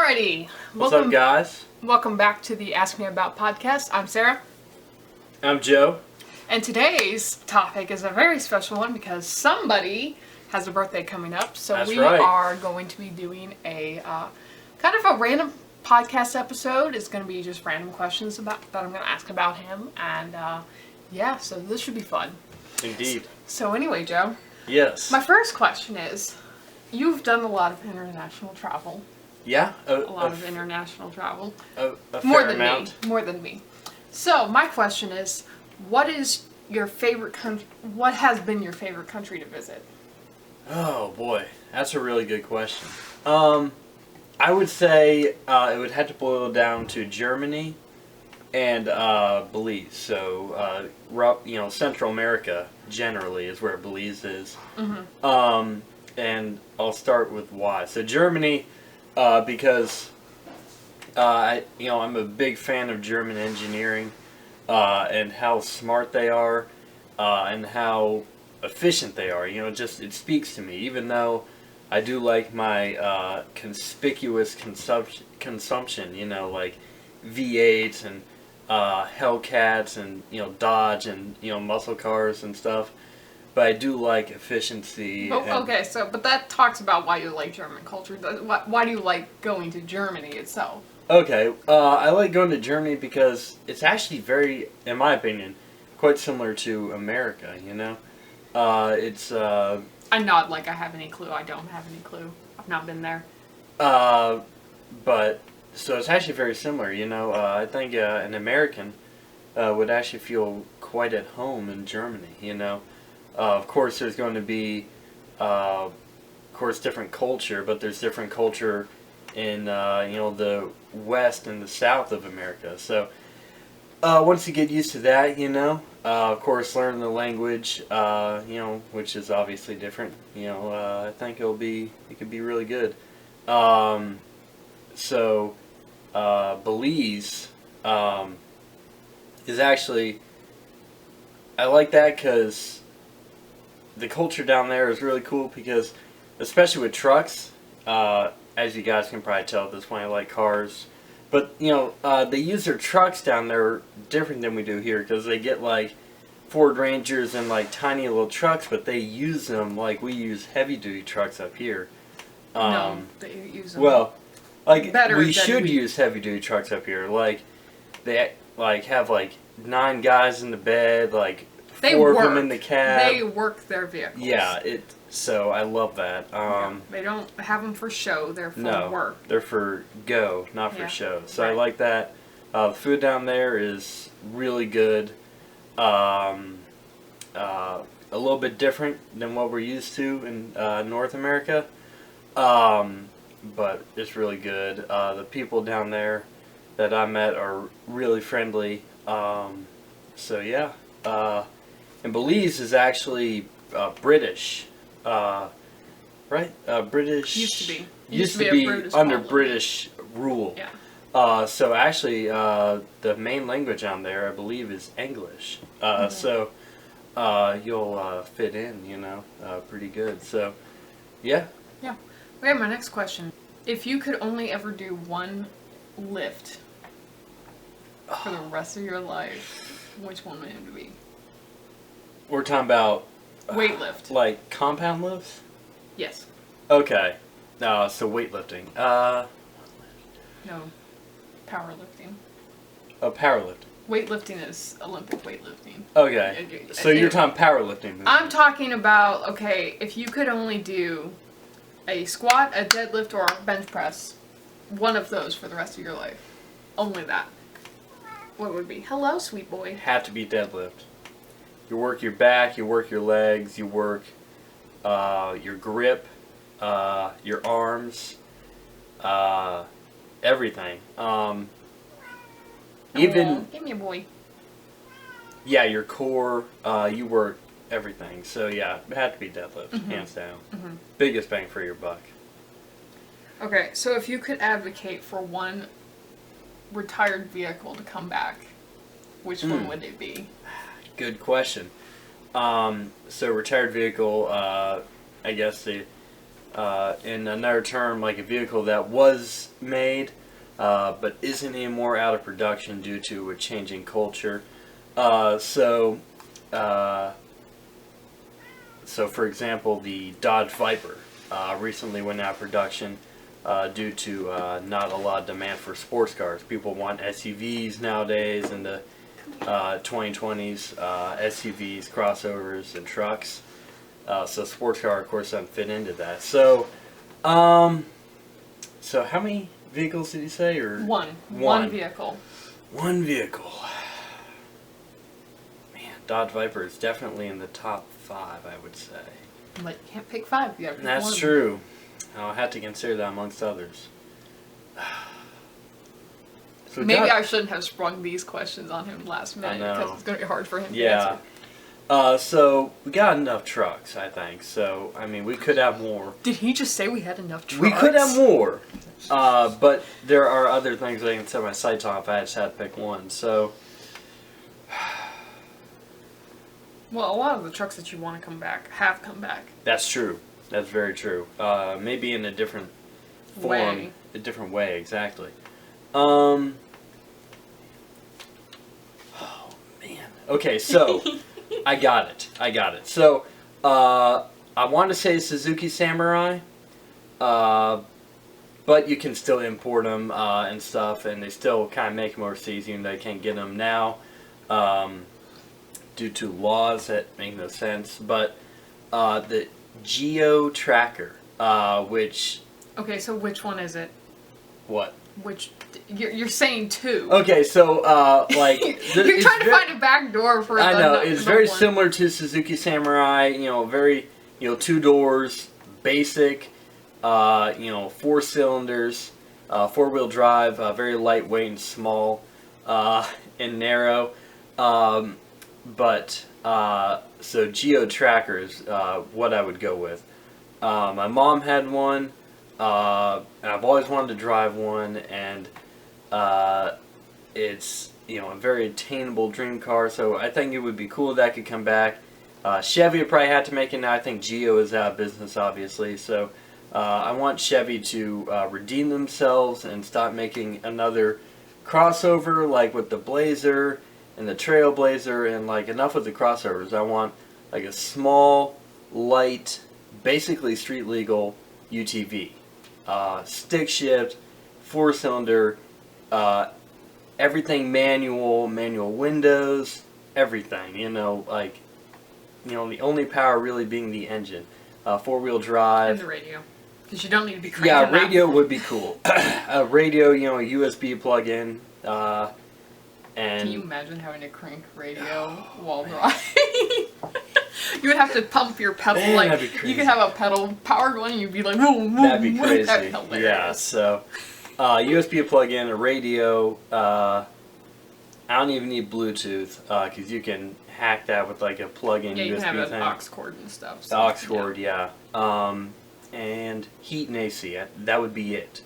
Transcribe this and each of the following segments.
Alrighty. What's up, guys? Welcome back to the Ask Me About podcast. I'm Sarah. I'm Joe. And today's topic is a very special one because somebody has a birthday coming up. So That's we right. are going to be doing a kind of a random podcast episode. It's going to be just random questions that I'm going to ask about him. And so this should be fun. Indeed. So anyway, Joe. Yes. My first question is, you've done a lot of international travel. Yeah? A lot of international travel. A More fair than amount. me. More than me. So, my question is, what is your favorite country? What has been your favorite country to visit? Oh, boy. That's a really good question. I would say it would have to boil down to Germany and Belize. So, Central America generally is where Belize is. Mm-hmm. And I'll start with why. So, Germany... because I'm a big fan of German engineering and how smart they are and how efficient they are. It speaks to me. Even though I do like my conspicuous consumption, like V8s and Hellcats and Dodge and muscle cars and stuff. But I do like efficiency. But that talks about why you like German culture. Why do you like going to Germany itself? Okay, I like going to Germany because it's actually very, in my opinion, quite similar to America, It's... I nod like I have any clue. I don't have any clue. I've not been there. So it's actually very similar, I think an American would actually feel quite at home in Germany, Of course, there's going to be, different culture, but there's different culture in, the west and the south of America. So, once you get used to that, of course, learning the language, which is obviously different, I think it could be really good. Belize, is actually, I like that because the culture down there is really cool because, especially with trucks, as you guys can probably tell at this point, I like cars. But, they use their trucks down there different than we do here because they get, Ford Rangers and, tiny little trucks, but they use them like we use heavy-duty trucks up here. No, they use them. Well, better we should use heavy-duty trucks up here. They, have, 9 guys in the bed, four of them in the cab. They work their vehicles. Yeah, so I love that. They don't have them for show. They're for work. They're for go, not for show. So right. I like that. The food down there is really good. A little bit different than what we're used to in North America. But it's really good. The people down there that I met are really friendly. And Belize is actually British, right? British used to be under colony. British rule. Yeah. So actually, the main language on there, I believe, is English. So you'll fit in, pretty good. So, yeah. Yeah. Okay, my next question: if you could only ever do one lift for the rest of your life, which one would it be? We're talking about Weightlift. Like compound lifts? Yes. Okay. So weightlifting. No. Powerlifting. Oh, powerlifting. Weightlifting is Olympic weightlifting. Okay. So you're talking powerlifting. I'm talking about, okay, if you could only do a squat, a deadlift, or a bench press, one of those for the rest of your life. Only that. What would it be? Hello, sweet boy. Have to be deadlift. You work your back, you work your legs, you work your grip, your arms, everything. Even give me a boy. Yeah, your core, you work everything. So yeah, it had to be deadlift, hands down. Mm-hmm. Biggest bang for your buck. Okay, so if you could advocate for one retired vehicle to come back, which one would it be? Good question. So retired vehicle, I guess In another term, like a vehicle that was made but isn't anymore out of production due to a changing culture. So, for example, the Dodge Viper recently went out of production due to not a lot of demand for sports cars. People want SUVs nowadays in the 2020s, SUVs, crossovers, and trucks. So sports car, of course, doesn't fit into that. So how many vehicles did you say? Or One vehicle. One vehicle. Man, Dodge Viper is definitely in the top 5, I would say. But you can't pick 5. You gotta pick That's one. true. I'll have to consider that amongst others. So Maybe I shouldn't have sprung these questions on him last minute because it's going to be hard for him to answer. So we got enough trucks, I think. So, I mean, we could have more. Did he just say we had enough trucks? We could have more. But there are other things I can set my sights on if I just had to pick one. So, well, a lot of the trucks that you want to come back have come back. that's true. That's very true. Maybe in a different form. Way. A different way, exactly. Oh, man. Okay, so... I got it. So, I want to say Suzuki Samurai, but you can still import them and stuff, and they still kind of make them overseas, even though you can't get them now due to laws that make no sense. But the Geo Tracker, which... Okay, so which one is it? What? Which... You're saying 2. Okay, so, like... You're trying to find a back door for I know, it's very one. similar to Suzuki Samurai, very, 2 doors, basic, 4 cylinders, 4-wheel drive, very lightweight and small, and narrow. So Geo Tracker is what I would go with. My mom had one, and I've always wanted to drive one, and it's a very attainable dream car, so I think it would be cool if that could come back. Chevy would probably have to make it now. I think Geo is out of business, obviously, so I want Chevy to redeem themselves and stop making another crossover like with the Blazer and the Trailblazer, and like enough with the crossovers. I want like a small, light, basically street legal UTV. Stick shift, 4-cylinder, everything manual windows, everything, the only power really being the engine. 4-wheel drive. And the radio. Because you don't need to be cranking Yeah, that. radio would be cool. A radio, a USB plug-in, and... Can you imagine having to crank radio while driving? You would have to pump your pedal, Man, like, that'd be crazy. you could have a pedal power going, and you'd be like, boom, boom, That'd be boom. crazy. That'd be hilarious. Yeah, so USB plug-in, a radio. I don't even need Bluetooth because you can hack that with like a plug-in Yeah, you USB can have thing. an aux cord and stuff. The aux cord, yeah. And heat and AC. That would be it.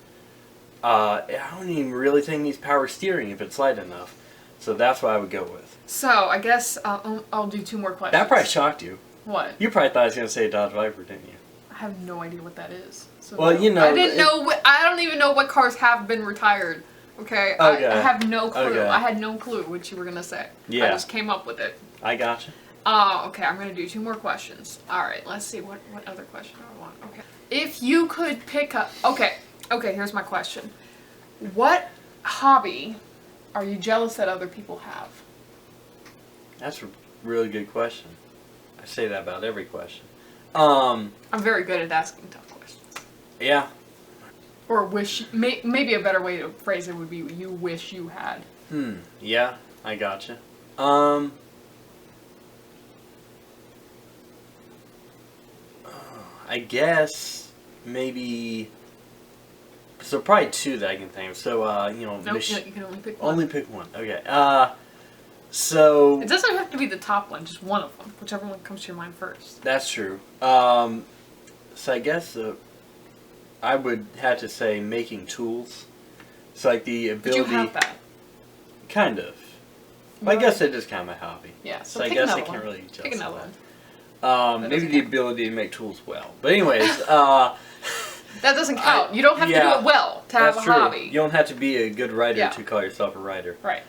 I don't even really think it needs power steering if it's light enough. So that's what I would go with. So, I guess I'll do 2 more questions. That probably shocked you. What? You probably thought I was going to say Dodge Viper, didn't you? I have no idea what that is. So Well, I didn't know. I don't even know what cars have been retired. Okay? Okay. I have no clue. Okay. I had no clue what you were gonna say. Yeah. I just came up with it. I gotcha. Okay, I'm gonna do 2 more questions. Alright, let's see what other question do I want. Okay. If you could pick up okay, here's my question. What hobby are you jealous that other people have? That's a really good question. I say that about every question. I'm very good at asking tough questions. Yeah. Or maybe a better way to phrase it would be you wish you had. Yeah, I gotcha. I guess maybe. So probably 2 that I can think of. So Nope, you can only pick one. only pick one. Okay. So It doesn't have to be the top one, just one of them, whichever one comes to your mind first. that's true. So I guess I would have to say making tools. It's like the But ability. you have that. Kind of. You I already- guess it is kind of my hobby. Yeah, so So I pick guess I another can't one. really Pick jealous another of one. Maybe doesn't the count. ability to make tools well. But anyways, That doesn't count. You don't have to do it well to have that's a true. hobby. You don't have to be a good writer Yeah. to call yourself a writer. Right.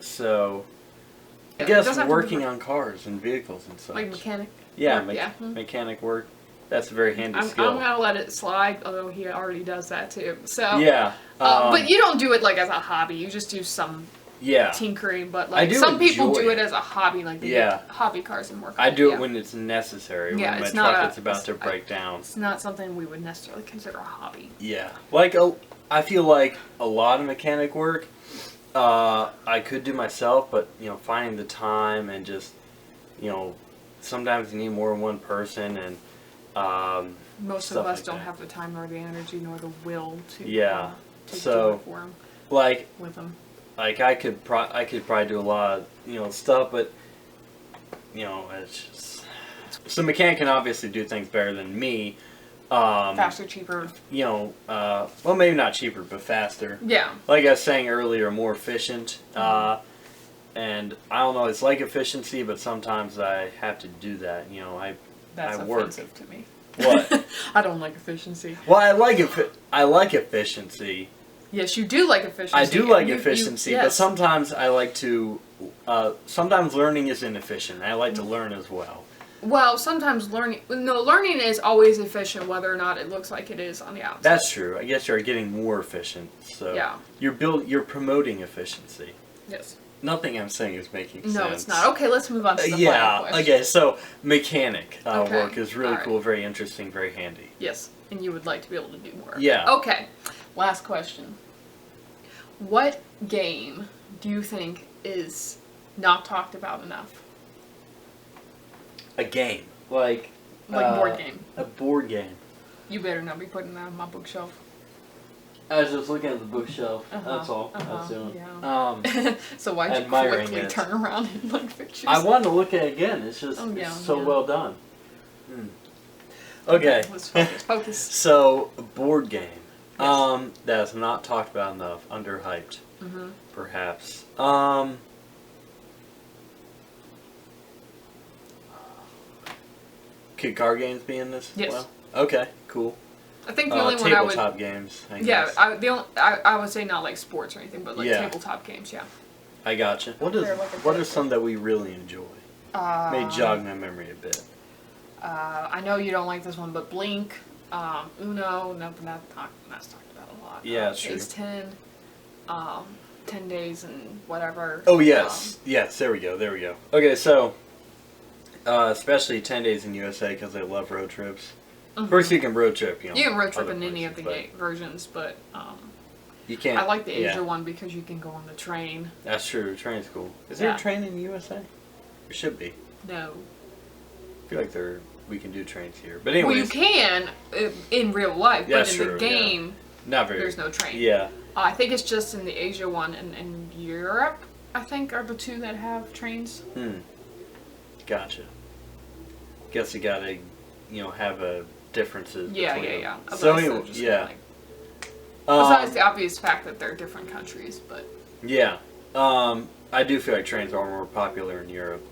So I It guess doesn't have to be working on cars and vehicles and such. like mechanic. yeah, work, yeah. mechanic work. That's a very handy I'm skill. gonna let it slide, although he already does that too. So Yeah. but you don't do it like as a hobby. You just do some yeah. tinkering. But I like do some people enjoy do it it. as a hobby, like they Yeah. get hobby cars and work. I on do yeah. it when it's necessary. Yeah, when my it's not truck a- is about to it's- break down. It's not something we would necessarily consider a hobby. Yeah. Like I feel like a lot of mechanic work I could do myself, but finding the time and just sometimes you need more than one person and Most Stuff of us like don't that. have the time nor the energy nor the will to Yeah, to so- do it for him like with them. I could probably do a lot of stuff, but it's just so mechanic can obviously do things better than me. Faster, cheaper. Well, maybe not cheaper, but faster. Yeah. Like I was saying earlier, more efficient. And I don't know, it's like efficiency, but sometimes I have to do that. That's I work. offensive to me. What? I don't like efficiency. Well, I like efficiency. Yes, you do like efficiency. I do like You- efficiency, yes. but sometimes I like to. Sometimes learning is inefficient. I like to learn as well. Well, sometimes learning is always efficient, whether or not it looks like it is on the outside. That's true. I guess you're getting more efficient. So Yeah. you're promoting efficiency. Yes. Nothing I'm saying is making sense. No, it's not. Okay, let's move on to the final Yeah. question. Okay. So mechanic Okay, work is really alright. cool, very interesting, very handy. Yes, and you would like to be able to do more. Yeah. Okay, last question. What game do you think is not talked about enough? A game like Board game. A board game. You better not be putting that on my bookshelf. I was just looking at the bookshelf. Uh-huh, That's all. I was uh-huh, doing. So why'd you Admiring quickly it. turn around and look at pictures? I wanted to look at it again. It's just Oh, yeah, it's so yeah. well done. Okay. Let's focus. Focus. So a board game. Yes. That's not talked about enough. Underhyped, Mm-hmm. perhaps. Could card games be in this? as Yes. Well? Okay. Cool. I think the only one I would. Tabletop games. I Yeah, guess. I would say not like sports or anything, but like Yeah. tabletop games. Yeah. I gotcha. What They're like a are bit- some that we really enjoy? May jog my memory a bit. I know you don't like this one, but Blink, Uno, that's talked about a lot. Yeah, it's true. Phase 10, 10 days and whatever. Oh yes, yes. There we go. There we go. Okay, so especially 10 Days in USA because I love road trips. Of course, you can road trip. You can road trip other in any of places, the but versions, but You can't. I like the Asia yeah, one because you can go on the train. That's true. Train's cool. Is there Yeah. a train in the USA? There should be. No. I feel like we can do trains here. But Well, anyways, you can in real life, but That's in true, the yeah. game, not very. there's no train. Yeah. I think it's just in the Asia one and Europe, I think, are the two that have trains. Gotcha. Guess you gotta, have a differences. Yeah, between yeah, them. yeah. So Otherwise, they're anyway, just yeah. like- besides the obvious fact that they're different countries, but Yeah. I do feel like trains are more popular in Europe.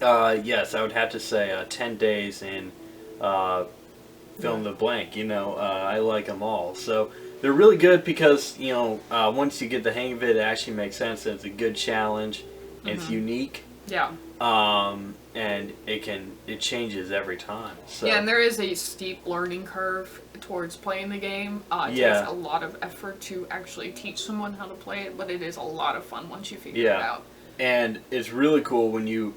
Yes, I would have to say 10 Days in fill in the blank. I like them all. So they're really good because, once you get the hang of it, it actually makes sense. It's a good challenge. It's unique. yeah. And it changes every time. So Yeah, and there is a steep learning curve towards playing the game. It Yeah. takes a lot of effort to actually teach someone how to play it, but it is a lot of fun once you figure it Yeah. out. And it's really cool when you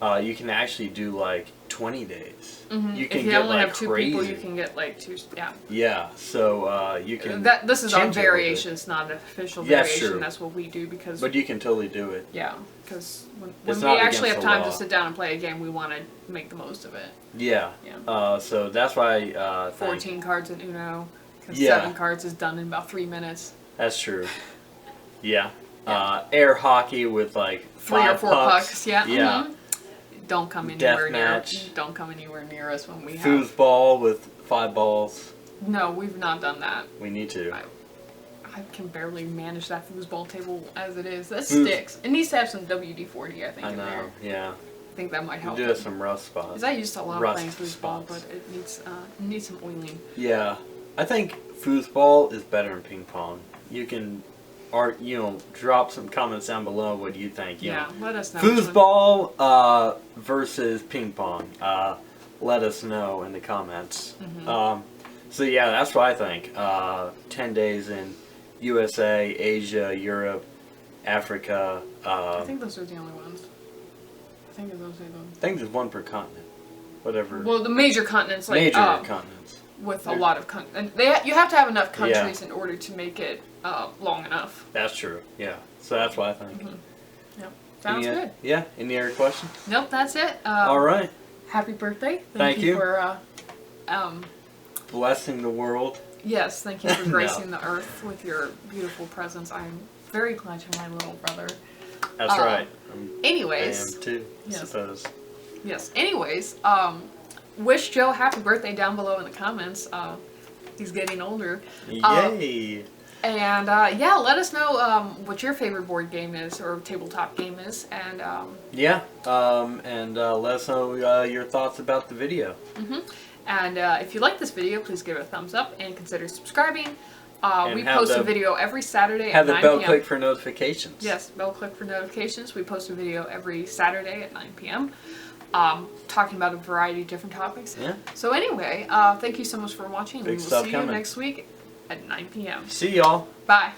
can actually do like 20 days. You can If you get only like have two crazy. people, you can get like two. Yeah. Yeah, so you can. This is change our it a little bit. variation. It's not an official Yeah, it's variation. true. That's what we do because But you can totally do it. yeah, because when It's we not actually have against the time law. to sit down and play a game, we want to make the most of it. Yeah. Yeah. So that's why. 14 cards in Uno. Because Yeah. 7 cards is done in about 3 minutes. That's true. Yeah. Yeah. Air hockey with like 3 or 5 4 pucks. Yeah. Yeah. mhm. Don't come anywhere near. Deathmatch. Don't come anywhere near us when we have. Foosball with 5 balls. No, we've not done that. We need to. I I can barely manage that foosball table as it is. That Foos- sticks. It needs to have some WD-40, I think, I in there. know. Yeah. I think that might You help. do have some rough spots. Because I used to love Rust playing foosball, spots. but it needs some oiling. Yeah. I think foosball is better than ping pong. You can, drop some comments down below. What do you think? You Yeah, know, let us know. which one- foosball versus ping pong. Let us know in the comments. Mm-hmm. So yeah, that's what I think. 10 days in USA, Asia, Europe, Africa. I think those are the only ones. I think those are the. I think there's one per continent. Whatever. Well, the major continents, like Major continents. with a There- lot of and you have to have enough countries in order to make it long enough. That's true. Yeah. So that's what I think. Yep, sounds Any, good. Yeah. Any other questions? Nope, that's it. All right. Happy birthday! Thank you. For Blessing the world. yes, thank you for No. gracing the earth with your beautiful presence. I'm very glad you're my little brother. That's right. I Anyways, am too. I yes. suppose. yes. Anyways, wish Joe happy birthday down below in the comments. He's getting older. Yay. And yeah, let us know what your favorite board game is or tabletop game is, and Yeah. And let us know your thoughts about the video. if you like this video, please give it a thumbs up and consider subscribing. And We have post the- a video every Saturday Have at the 9 bell p.m. click for notifications. Yes, bell click for notifications. We post a video every Saturday at 9 p.m. Talking about a variety of different topics. Yeah. So anyway, thank you so much for watching. Big We will stuff see coming. you next week at 9 p.m. See y'all. Bye.